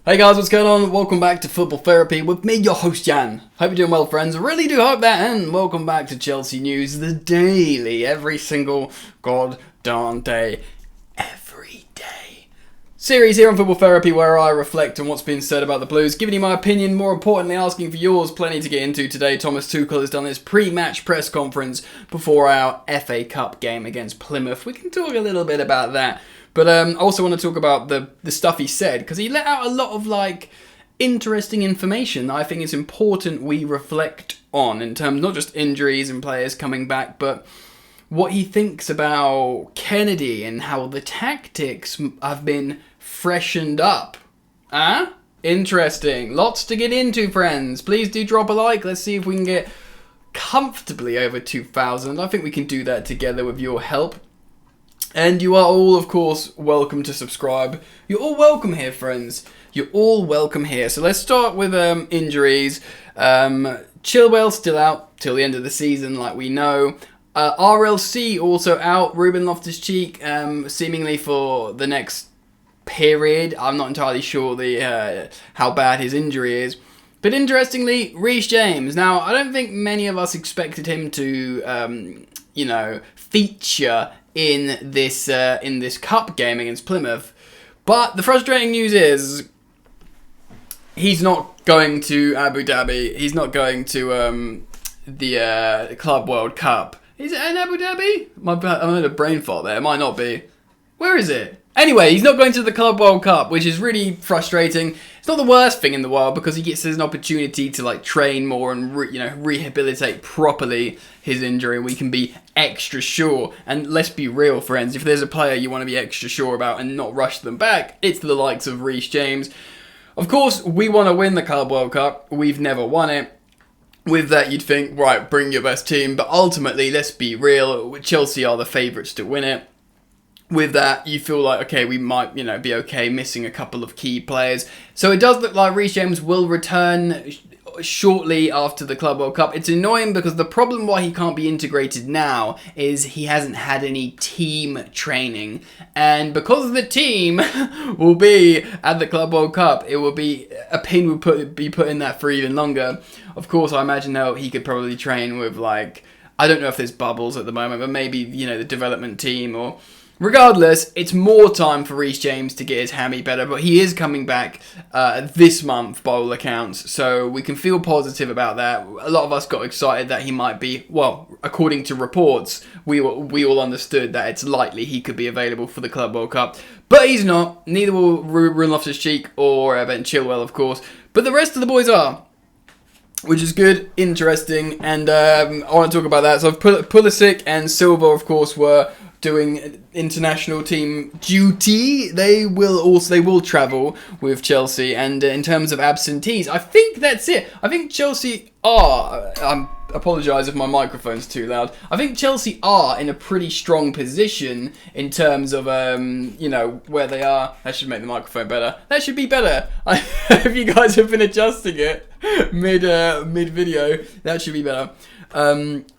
Hey guys, what's going on? Welcome back to Football Therapy with me, your host Jan. Hope you're doing well, friends. I really do hope that, and welcome back to Chelsea News, the daily, every single goddamn day, every day series here on Football Therapy, where I reflect on what's been said about the Blues, giving you my opinion, more importantly asking for yours. Plenty to get into today. Thomas Tuchel has done his pre-match press conference before our FA Cup game against Plymouth. We can talk a little bit about that. But I also want to talk about the stuff he said, because he let out a lot of interesting information that I think it's important we reflect on in terms not just injuries and players coming back, but what he thinks about Kenedy and how the tactics have been freshened up. Interesting. Lots to get into, friends. Please do drop a like. Let's see if we can get comfortably over 2,000. I think we can do that together with your help. And you are all, of course, welcome to subscribe. You're all welcome here, friends. You're all welcome here. So let's start with injuries. Chilwell still out till the end of the season, like we know. RLC also out. Ruben Loftus-Cheek, seemingly for the next period. I'm not entirely sure how bad his injury is. But interestingly, Reece James. Now, I don't think many of us expected him to, feature in this cup game against Plymouth. But the frustrating news is he's not going to Abu Dhabi. He's not going to the Club World Cup. Is it in Abu Dhabi? I'm in a brain fart there. It might not be. Where is it? Anyway, he's not going to the Club World Cup, which is really frustrating. It's not the worst thing in the world because he gets an opportunity to train more and rehabilitate properly his injury. We can be extra sure. And let's be real, friends. If there's a player you want to be extra sure about and not rush them back, it's the likes of Reece James. Of course, we want to win the Club World Cup. We've never won it. With that, you'd think, right, bring your best team. But ultimately, let's be real. Chelsea are the favourites to win it. With that, you feel like, okay, we might, be okay missing a couple of key players. So it does look like Reece James will return shortly after the Club World Cup. It's annoying because the problem why he can't be integrated now is he hasn't had any team training. And because the team will be at the Club World Cup, it will be a pain would be put in that for even longer. Of course, I imagine though he could probably train with I don't know if there's bubbles at the moment, but maybe, the development team or... Regardless, it's more time for Reece James to get his hammy better, but he is coming back this month by all accounts, so we can feel positive about that. A lot of us got excited that he might be, according to reports, we all understood that it's likely he could be available for the Club World Cup, but he's not. Neither will Ruben Loftus-Cheek or Ben Chilwell, of course, but the rest of the boys are. Which is good, interesting, and I want to talk about that. So Pulisic and Silva, of course, were doing international team duty. They will travel with Chelsea, and in terms of absentees, I think that's it. I think Chelsea are. I apologise if my microphone's too loud. I think Chelsea are in a pretty strong position in terms of where they are. That should make the microphone better. That should be better. If you guys have been adjusting it mid video, that should be better.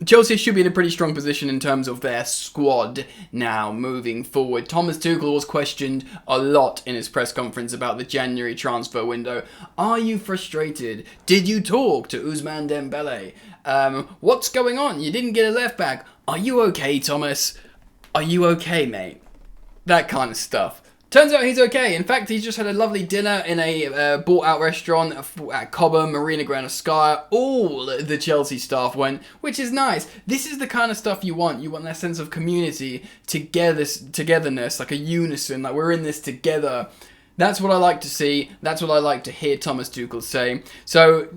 Chelsea should be in a pretty strong position in terms of their squad now moving forward. Thomas Tuchel was questioned a lot in his press conference about the January transfer window. Are you frustrated? Did you talk to Ousmane Dembele? What's going on? You didn't get a left back. Are you okay, Thomas? Are you okay, mate? That kind of stuff. Turns out he's okay. In fact, he's just had a lovely dinner in a bought-out restaurant at Cobham, Marina Granskaya. All the Chelsea staff went, which is nice. This is the kind of stuff you want. You want that sense of community, togetherness, like a unison, like we're in this together. That's what I like to see. That's what I like to hear Thomas Tuchel say. So,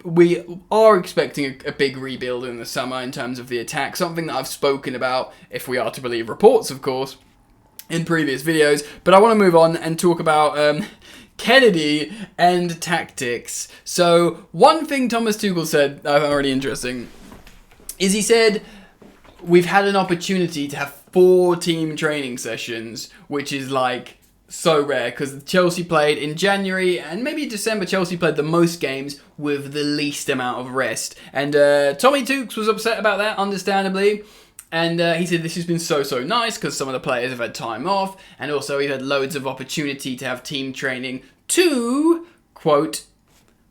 we are expecting a big rebuild in the summer in terms of the attack. Something that I've spoken about, if we are to believe reports, of course, in previous videos, but I want to move on and talk about Kenedy and tactics. So one thing Thomas Tuchel said I found really interesting is he said we've had an opportunity to have 4 team training sessions, which is so rare because Chelsea played in January and maybe December. Chelsea played the most games with the least amount of rest, and Tommy Tukes was upset about that, understandably. And he said this has been so nice because some of the players have had time off, and also he had loads of opportunity to have team training to, quote,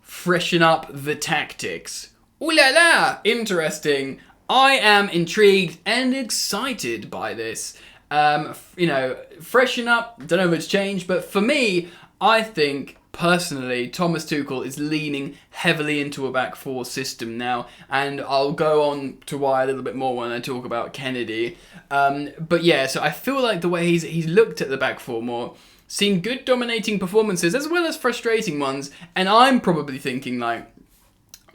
freshen up the tactics. Ooh la la, interesting. I am intrigued and excited by this. Freshen up, don't know if it's changed, but for me, I think, personally, Thomas Tuchel is leaning heavily into a back four system now, and I'll go on to why a little bit more when I talk about Kenedy. But yeah, so I feel like the way he's looked at the back four more, seen good dominating performances as well as frustrating ones, and I'm probably thinking like,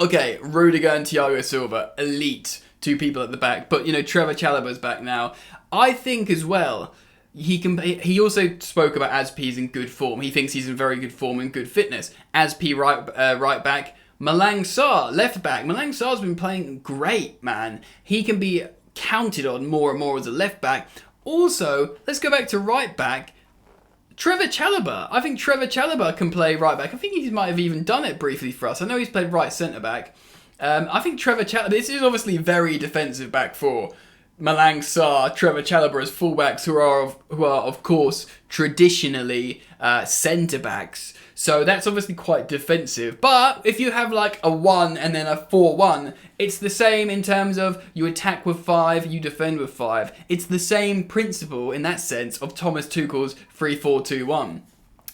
okay, Rudiger and Thiago Silva, elite, two people at the back, but Trevor Chalobah's back now. I think as well, he also spoke about Azpi's in good form. He thinks he's in very good form and good fitness. Azpi right back, Malang Sarr left back. Malang Sarr's been playing great, man. He can be counted on more and more as a left back. Also, let's go back to right back. Trevor Chalobah. I think Trevor Chalobah can play right back. I think he might have even done it briefly for us. I know he's played right centre back. I think Trevor Chalobah. This is obviously very defensive back four. Malang Sarr, Trevor Chalobah as fullbacks, who are of course traditionally centre backs. So that's obviously quite defensive. But if you have like a 1 and then a 4-1, it's the same in terms of you attack with 5, you defend with 5. It's the same principle in that sense of Thomas Tuchel's 3-4-2-1,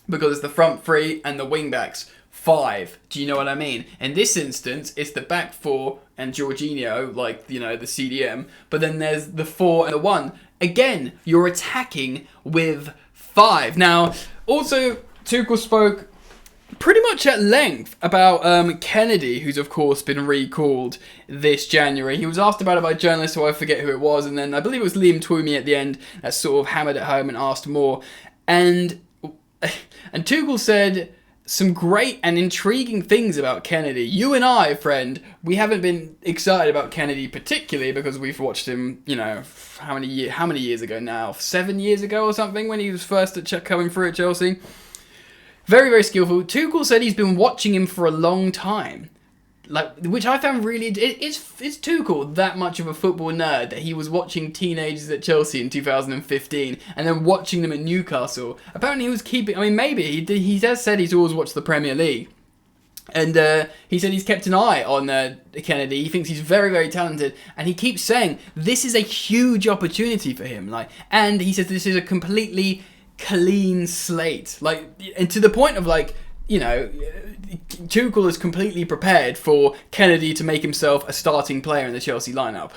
because it's the front 3 and the wing backs 5. Do you know what I mean? In this instance, it's the back 4 and Jorginho, like, the CDM. But then there's the 4 and the 1. Again, you're attacking with 5. Now, also, Tuchel spoke pretty much at length about Kenedy, who's of course been recalled this January. He was asked about it by journalists, so I forget who it was. And then I believe it was Liam Twomey at the end that sort of hammered it home and asked more. And Tuchel said some great and intriguing things about Kenedy. You and I, friend, we haven't been excited about Kenedy particularly because we've watched him, how many years ago now? 7 years ago or something, when he was first coming through at Chelsea. Very, very skillful. Tuchel said he's been watching him for a long time. Which I found really... Is Tuchel that much of a football nerd that he was watching teenagers at Chelsea in 2015 and then watching them at Newcastle? Apparently he was keeping... I mean, maybe. He has said he's always watched the Premier League. And he said he's kept an eye on Kenedy. He thinks he's very, very talented. And he keeps saying this is a huge opportunity for him. And he says this is a completely clean slate. And to the point of Tuchel is completely prepared for Kenedy to make himself a starting player in the Chelsea lineup.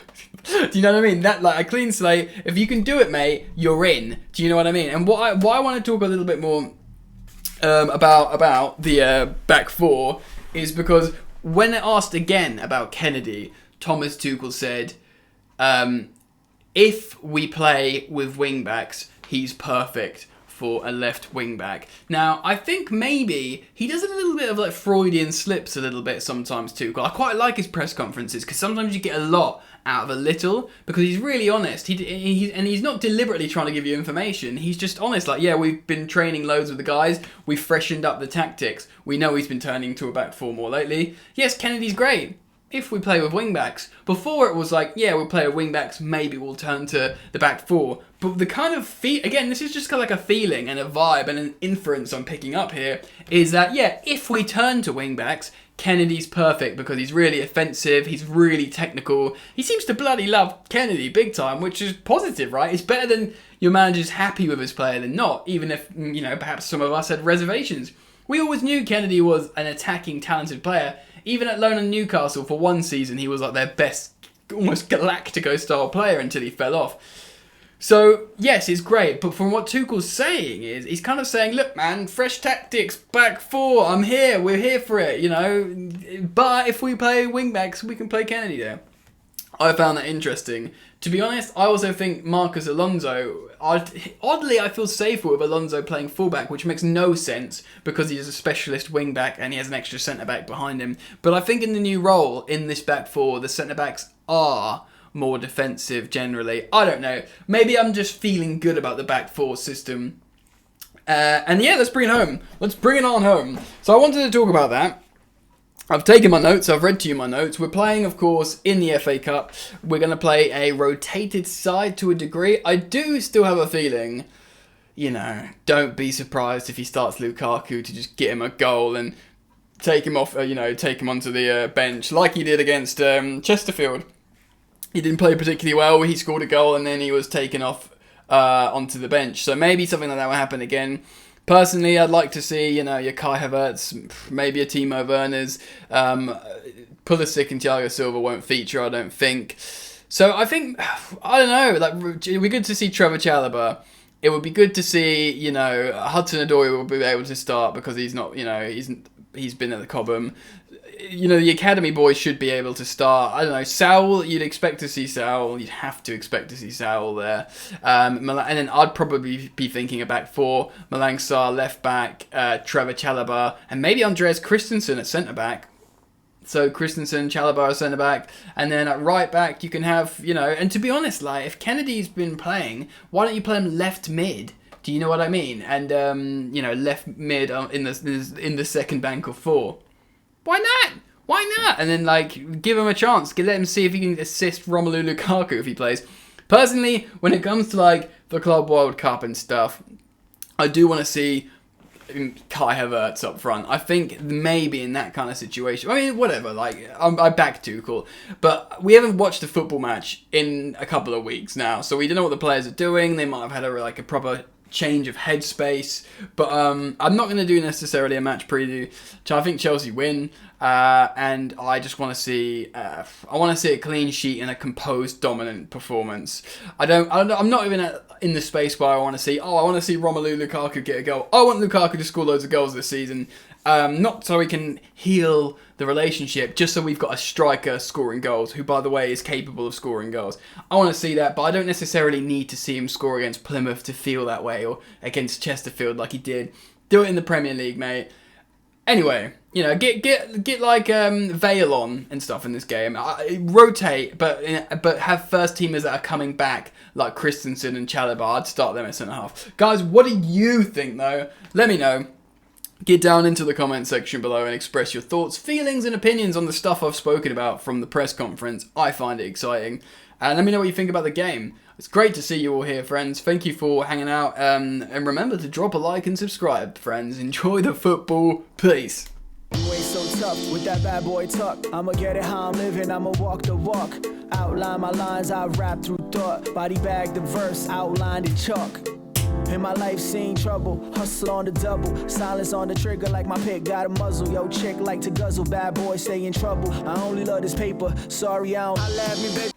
Do you know what I mean? That a clean slate. If you can do it, mate, you're in. Do you know what I mean? And why I want to talk a little bit more about the back four is because when asked again about Kenedy, Thomas Tuchel said, if we play with wing backs, he's perfect for a left wing back. Now, I think maybe he does a little bit of Freudian slips a little bit sometimes too. I quite like his press conferences because sometimes you get a lot out of a little because he's really honest. He's not deliberately trying to give you information. He's just honest. We've been training loads with the guys. We've freshened up the tactics. We know he's been turning to a back four more lately. Yes, Kenedy's great if we play with wing-backs. Before it was we'll play with wing-backs, maybe we'll turn to the back four. But the kind of again, this is just kind of a feeling and a vibe and an inference I'm picking up here, is that, if we turn to wing-backs, Kenedy's perfect because he's really offensive, he's really technical. He seems to bloody love Kenedy big time, which is positive, right? It's better than your manager's happy with his player than not, even if, perhaps some of us had reservations. We always knew Kenedy was an attacking, talented player. Even at loan in Newcastle for one season, he was their best, almost Galactico-style player until he fell off. So, yes, it's great. But from what Tuchel's saying is, he's kind of saying, look, man, fresh tactics, back four, I'm here, we're here for it, But if we play wing-backs, we can play Kenedy there. I found that interesting. To be honest, I also think Marcus Alonso, oddly I feel safer with Alonso playing fullback, which makes no sense because he's a specialist wing-back and he has an extra centre-back behind him. But I think in the new role, in this back four, the centre-backs are more defensive generally. I don't know. Maybe I'm just feeling good about the back four system. Let's bring it home. Let's bring it on home. So I wanted to talk about that. I've taken my notes, I've read to you my notes. We're playing, of course, in the FA Cup. We're going to play a rotated side to a degree. I do still have a feeling don't be surprised if he starts Lukaku to just get him a goal and take him off, take him onto the bench like he did against Chesterfield. He didn't play particularly well. He scored a goal and then he was taken off onto the bench. So maybe something like that will happen again. Personally, I'd like to see, your Kai Havertz, maybe a Timo Werner's. Pulisic and Thiago Silva won't feature, I don't think. So I think, I don't know, like, it'd be good to see Trevor Chalobah. It would be good to see, Hudson-Odoi will be able to start because he's not, he's been at the Cobham. The academy boys should be able to start. I don't know, Saul, you'd expect to see Saul. You'd have to expect to see Saul there. And then I'd probably be thinking a back four. Malang Sarr, left back, Trevor Chalobah, and maybe Andreas Christensen at centre back. So Christensen, Chalobah at centre back, and then at right back you can have, and to be honest, like, if Kennedy's been playing, why don't you play him left mid? Do you know what I mean? And left mid in the second bank of four. Why not? Why not? And then, like, give him a chance. Let him see if he can assist Romelu Lukaku if he plays. Personally, when it comes to, like, the Club World Cup and stuff, I do want to see Kai Havertz up front. I think maybe in that kind of situation, I mean, whatever, like, I back Tuchel, but we haven't watched a football match in a couple of weeks now, so we don't know what the players are doing. They might have had a proper change of headspace, but I'm not going to do necessarily a match preview. I think Chelsea win, and I just want to see a clean sheet and a composed, dominant performance. I'm not even in the space where I want to see Romelu Lukaku get a goal. I want Lukaku to score loads of goals this season. Not so we can heal the relationship, just so we've got a striker scoring goals, who, by the way, is capable of scoring goals. I want to see that, but I don't necessarily need to see him score against Plymouth to feel that way, or against Chesterfield like he did. Do it in the Premier League, mate. Anyway, get like Vale on and stuff in this game. Rotate, but have first teamers that are coming back, like Christensen and Chalobah. I'd start them at centre half. Guys, what do you think though? Let me know. Get down into the comment section below and express your thoughts, feelings and opinions on the stuff I've spoken about from the press conference. I find it exciting. And let me know what you think about the game. It's great to see you all here, friends. Thank you for hanging out. And remember to drop a like and subscribe, friends. Enjoy the football. Peace. You ain't so tough with that bad boy talk. I'ma get it how I'm living, I'ma walk the walk. Outline my lines, I rap through thought. Body bag the verse, outlined in chalk. In my life seen trouble, hustle on the double. Silence on the trigger like my pick got a muzzle. Yo, chick like to guzzle, bad boy stay in trouble. I only love this paper, sorry I don't. I laugh me, baby.